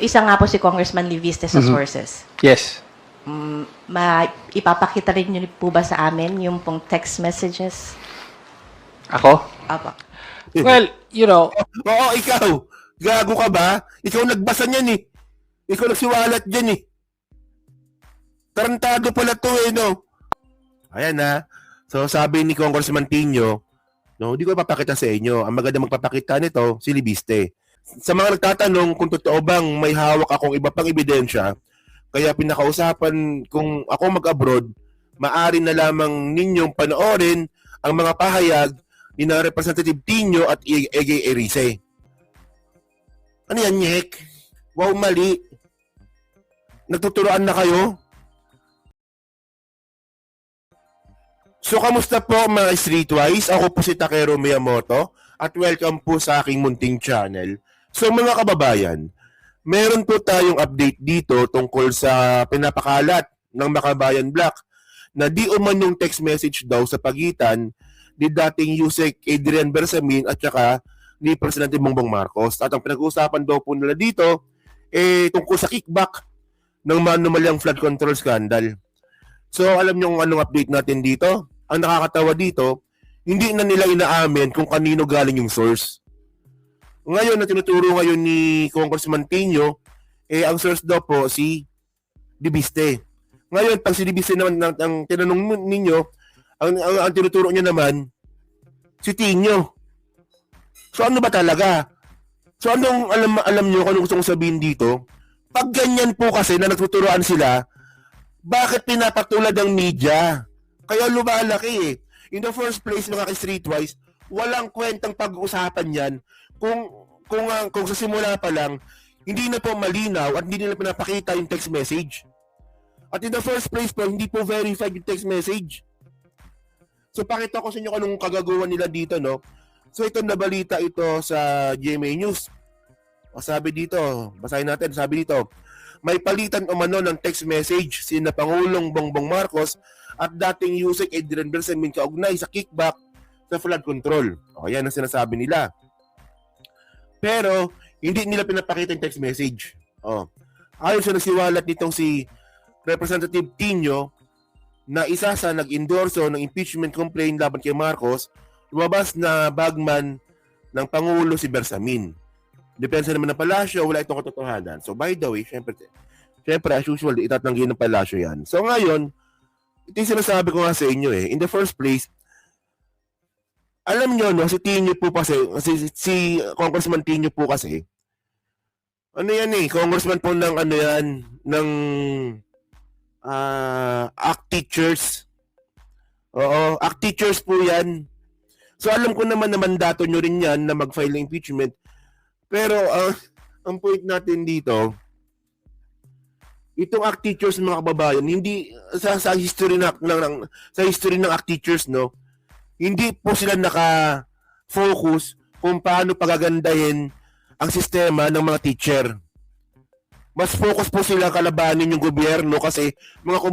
isa nga po si Congressman Liviste sa sources. Yes. Ipapakita rin niyo po ba sa amin yung pong text messages? Ako? Apo. Well, you know, Oo, ikaw. Gago ka ba? Ikaw nagbasa niyan eh. Ikaw nagsiwalat dyan eh. Tarantado pala to eh, no? Ayan na. So sabi ni Congressman Tino, no, hindi ko papakita sa inyo. Ang maganda magpapakita nito, si Libiste. Sa mga nagtatanong kung totoo bang may hawak akong iba pang ebidensya, kaya pinakausapan kung ako mag-abroad, maari na lamang ninyong panoorin ang mga pahayag ni na Representative Tino at Ege Erice. Ano yan, Nyek? Wow, mali. Nagtuturoan na kayo? So, kamusta po mga Streetwise? Ako po si Takero Miyamoto at welcome po sa aking munting channel. So, mga kababayan, meron po tayong update dito tungkol sa pinapakalat ng Makabayan Black na di umanong text message daw sa pagitan ni dating Yusek Adrian Bersamin at saka ni Presidente Bongbong Marcos. At ang pinag-uusapan daw po nila dito tungkol sa kickback ng manumalyang flood control scandal. So alam niyo kung anong update natin dito? Ang nakakatawa dito, hindi na nila inaamin kung kanino galing yung source. Ngayon na tinuturo ngayon ni Congressman Tino, ang source daw po si Libiste. Ngayon, pag si Libiste naman ang tinanong ninyo, ang tinuturo niya naman, si Tino. So ano ba talaga? So anong alam niyo kung ano gusto kong sabihin dito? Pag ganyan po kasi na nagtuturoan sila, bakit pinapatulad ang media? Kaya lumalaki eh. In the first place, mga ka-Streetwise, walang kwentang pag-uusapan yan kung sa simula pa lang, hindi na po malinaw at hindi nila pinapakita yung text message. At in the first place po, hindi po verified yung text message. So pakita ko sa inyo anong kagagawan nila dito, no? So ito na balita ito sa GMA News. O sabi dito, basahin natin, sabi dito, may palitan umano ng text message sina Pangulong Bongbong Marcos at dating Yusek Adrian Bersamin kaugnay sa kickback sa flood control. O yan ang sinasabi nila. Pero hindi nila pinapakita yung text message. O, ayon sa nagsiwalat nitong si Representative Tino na isa sa nag-endorso ng impeachment complaint laban kay Marcos, lumabas na bagman ng Pangulo si Bersamin. Depensa naman ng palasyo, wala itong katotohanan. So by the way, syempre as usual, itatanggi ng palasyo yan. So ngayon, ito yung sinasabi ko nga sa inyo eh. In the first place, alam nyo, no, si Tino po kasi, si Congressman Tino po kasi, ano yan eh, congressman po ng ano yan, ng ACT teachers. Oo, ACT teachers po yan. So alam ko naman na mandato nyo rin yan na mag-file ng impeachment. Pero ang point natin dito, itong ACT teachers mga kababayan, hindi sa history sa history ng ACT teachers, no, hindi po sila naka-focus kung paano pagagandahin ang sistema ng mga teacher. Mas focus po sila kalabanin yung gobyerno kasi mga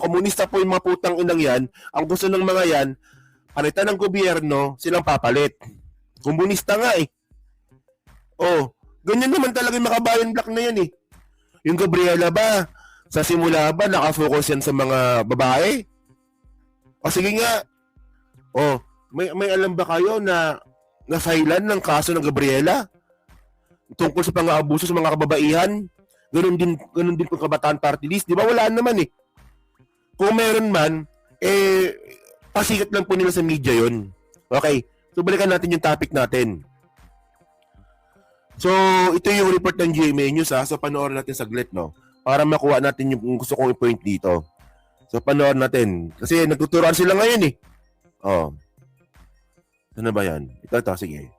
komunista po yung mga putang inang yan. Ang gusto ng mga yan, palitan ng gobyerno, silang papalit. Komunista nga eh. Oh, ganyan naman talaga yung Makabayan Black na yan eh. Yung Gabriela ba, sa simula ba, nakafocus yan sa mga babae? O sige nga, oh, may alam ba kayo na na-filean ng kaso ng Gabriela? Tungkol sa pang-aabuso sa mga kababaihan? Ganun din kung Kabataan Party List. Di ba? Wala naman eh. Kung meron man, pasikat lang po nila sa media yun. Okay, so balikan natin yung topic natin. So, ito yung report ng GMA News ha. So, panoorin natin saglit, no? Para makuha natin yung gusto kong i-point dito. So, panoorin natin. Kasi nagtuturoan sila ngayon eh. Oh. Ano ba yan? Ito, sige.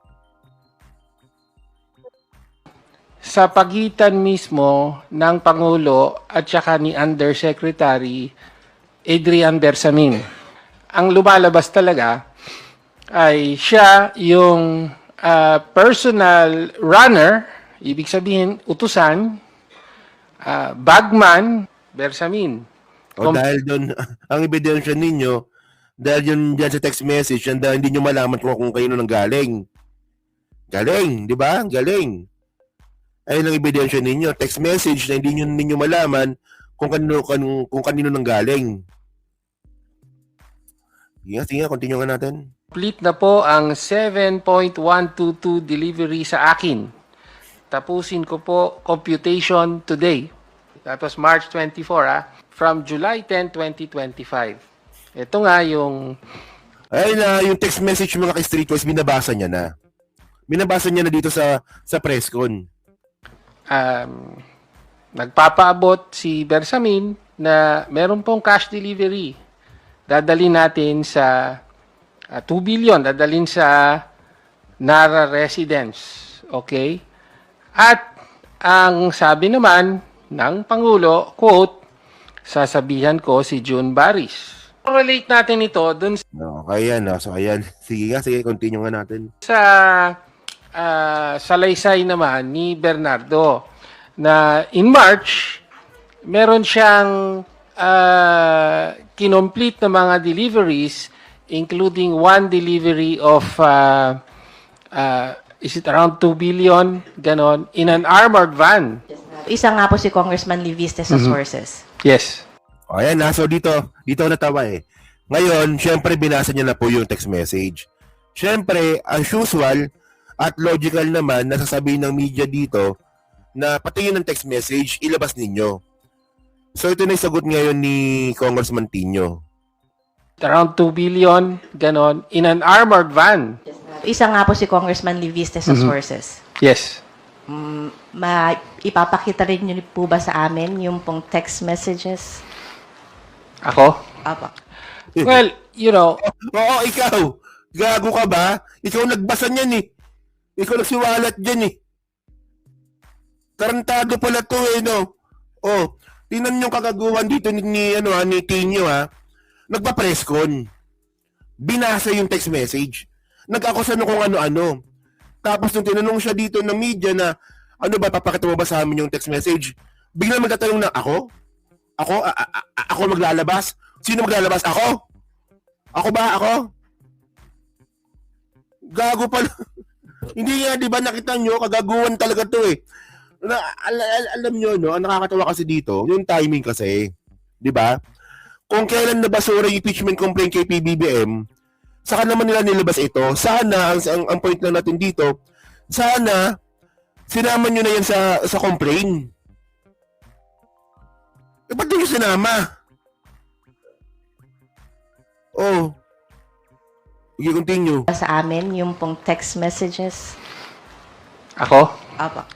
sa pagitan mismo ng Pangulo at saka ni Undersecretary Adrian Bersamin. Ang lumalabas talaga ay siya yung personal runner, ibig sabihin utusan, bagman, Bersamin. O dahil doon, ang ebidensya ninyo, dahil yun dyan sa text message, and hindi nyo malaman kung kayo nang galing. Galing, di ba? Galing. Ayun ang ebidensya ninyo. Text message na hindi ninyo malaman kung kanino nang galing. Sige nga, continue nga natin. Complete na po ang 7.122 delivery sa akin. Tapusin ko po computation today. That was March 24, from July 10, 2025. Ito nga yung Ayun na, yung text message mga ka-streetwise, binabasa niya na. Binabasa niya na dito sa presscon. nagpapaabot si Bersamin na meron pong cash delivery. Dadalhin natin sa 2 billion, dadalhin sa Nara residence. Okay? At ang sabi naman ng Pangulo, quote, sasabihan ko si June Baris. Relate natin ito dun Okay yan. So, ayan. Sige, continue nga natin. sa salaysay naman ni Bernardo na in March, meron siyang kinomplete na mga deliveries, including one delivery of is it around 2 billion, ganon, in an armored van. Isa nga po si Congressman Liviste sa sources. Yes. O, ayan na. So, dito ako natawa eh. Ngayon, syempre, binasa niya na po yung text message. Syempre, as usual, at logical naman, nasasabihin ng media dito na pati yun ng text message, ilabas ninyo. So, ito na yung sagot ngayon ni Congressman Tino. Around 2 billion, ganon, in an armored van. Isa nga po si Congressman Liviste sa sources. Yes. Ipapakita rin niyo po ba sa amin yung pong text messages? Ako? Apa. Well, you know, Oo, ikaw. Gago ka ba? Ikaw nagbasa niyan eh. Ikaw nagsiwalat dyan eh. Tarantado pala to eh, no? Oh, tingnan yung kagaguhan dito ni Tino ha. Nagpa-presscon. Binasa yung text message. Nag-akusa no kung ano-ano. Tapos nung tinanong siya dito ng media na, ano ba, papakita mo ba sa amin yung text message? Biglang magtatanong na, ako? Ako maglalabas? Sino maglalabas? Ako? Ako ba? Ako? Gago pala. Hindi nga, di ba, nakita nyo, kagaguhan talaga to eh. Alam nyo, no, ang nakakatawa kasi dito, yung timing kasi, di ba? Kung kailan nabasura yung impeachment complaint kay PBBM, saka naman nila nilabas ito. Sana, ang point lang natin dito, sana, sinama nyo na yan sa complaint. Eh, ba't nyo sinama? Oh. Sige, continue. Sa amin yung pong text messages? ako? Apa.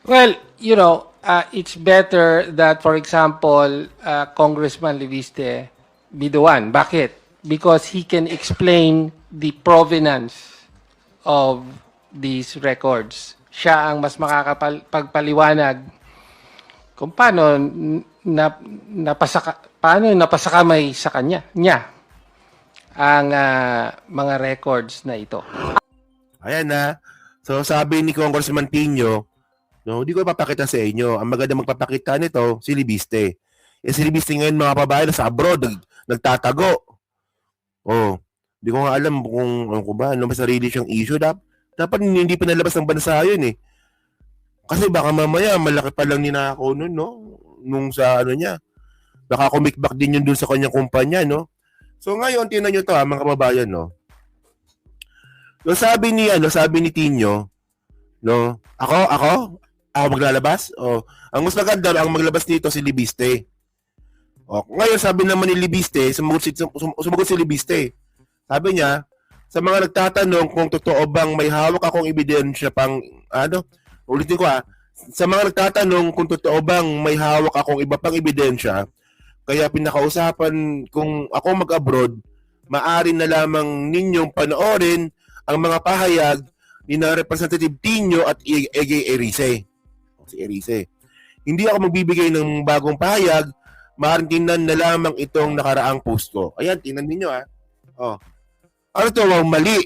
Well, you know, it's better that, for example, Congressman Liviste be the one. Bakit? Because he can explain the provenance of these records. Siya ang mas makakapagpaliwanag kung paano napasakamay sa niya ang mga records na ito. Ayan na. So, sabi ni Congressman Tino, no, hindi ko ipapakita sa inyo. Ang maganda magpapakita nito, si Libiste. Eh, si Libiste ngayon, mga babae, nasa abroad, nagtatago. Oh, hindi ko nga alam kung, ano ko ba, ano ba sarili siyang issue. Dapat hindi pinalabas ng bansa yun eh. Kasi baka mamaya, malaki pa lang ninakaw nun, no? Nung sa ano niya. Baka kumikbak din yun dun sa kanyang kumpanya, no? So ngayon, tingnan nyo to ha, mga kababayan, no? So, sabi ni Tino, no? Ako maglalabas? O, ang mas maganda, ang maglabas nito si Libiste. O, ngayon, sabi naman ni Libiste, sumagot si Libiste. Sabi niya, sa mga nagtatanong kung totoo bang may hawak akong ebidensya pang, ulitin ko sa mga nagtatanong kung totoo bang may hawak akong iba pang ebidensya, kaya pinakausapan kung ako mag-abroad, maaari na lamang ninyong panoorin ang mga pahayag ni na Representative Tino at Ege Erice. Si Erice. Hindi ako magbibigay ng bagong pahayag, maaaring tingnan na lamang itong nakaraang post ko. Ayan, tingnan ninyo Oh. Ano to? Wow, mali.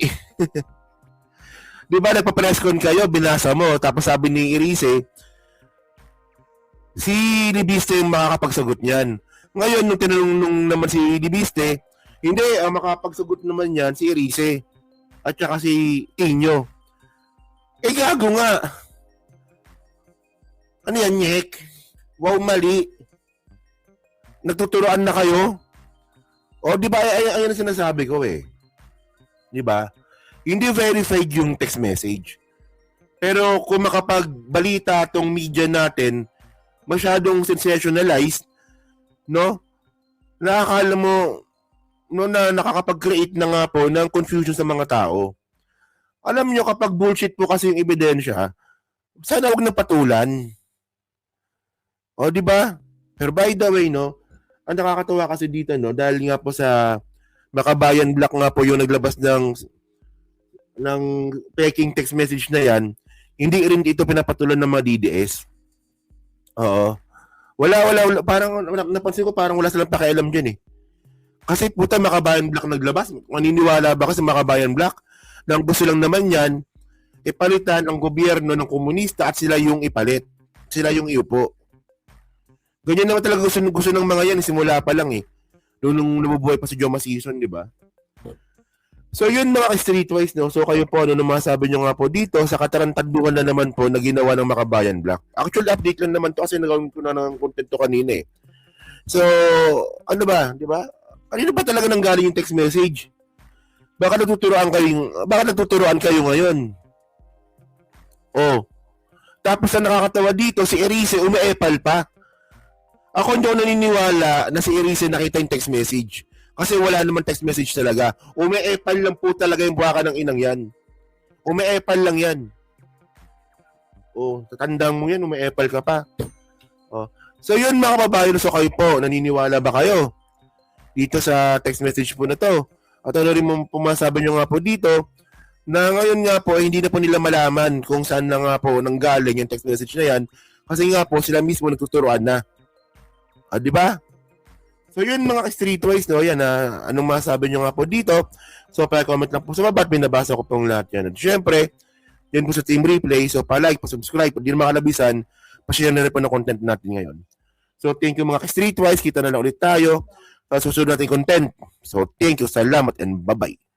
Di ba nagpa-presscon kayo, binasa mo, tapos sabi ni Erice, si Libiste yung makakapagsagot niyan. Ngayon, nung tinanong naman si Libiste, hindi, ang makapagsagot naman yan si Erice at saka si Tino. Eh, gago nga. Ano yan, Nyek? Wow, mali. Nagtuturoan na kayo? O, di ba, ayan ang sinasabi ko eh. Di ba? Hindi verified yung text message. Pero kung makapagbalita tong media natin, masyadong sensationalized, no? Nakakala mo, no, na nakakapag-create na nga po ng confusion sa mga tao. Alam nyo, kapag bullshit po kasi yung ebidensya, sana wag na patulan. O, di ba? Pero by the way, no, ang nakakatawa kasi dito, no, dahil nga po sa Makabayan Black nga po yung naglabas ng peking text message na yan, hindi rin ito pinapatulan ng mga DDS. Oo. Wala. Parang, napansin ko parang wala silang pakialam dyan eh. Kasi puta, Makabayan Black naglabas. Maniniwala ba kasi Makabayan Black? Nang gusto lang naman yan, ipalitan ang gobyerno ng komunista at sila yung ipalit. Sila yung iupo. Ganyan naman talaga gusto ng mga yan, simula pa lang eh. Nung nabubuhay pa si Joma Season, di ba? So yun mga streetwise, no? So kayo po, ano masasabi nyo nga po dito sa katarantaduhan na naman po na ginawa ng Makabayan Black. Actually, update lang naman to kasi nagawin ko na ng content to kanina eh. So, ano ba, di ba? Kanino ba talaga nanggaling yung text message? Baka nagtuturoan kayo ngayon. Oh. Tapos ang nakakatawa dito, si Erice umeepal pa. Ako hindi ako naniniwala na si Erice nakita yung text message. Kasi wala naman text message talaga. Umeepal lang po talaga yung buhaka ng inang yan. Umeepal lang yan. Oh, tatandang mo yan, umeepal ka pa. Oh. So yun mga kababayan, so kayo po, naniniwala ba kayo dito sa text message po na to? At ano rin pumasabi nyo nga po dito, na ngayon nga po, hindi na po nila malaman kung saan na nga po nanggaling yung text message na yan. Kasi nga po, sila mismo nagtuturoan na. Ah, di ba? So yun mga streetwise, no? Yan, anong masabi nyo nga po dito? So pa-comment lang po sa baba at binabasa ko pong lahat yan. At syempre, yan po sa Team Replay. So pa-like, pa-subscribe, pag di na makalabisan, pa-share na rin po ng content natin ngayon. So thank you mga streetwise. Kita na lang ulit tayo sa susunod nating content. So thank you, salamat, and bye-bye.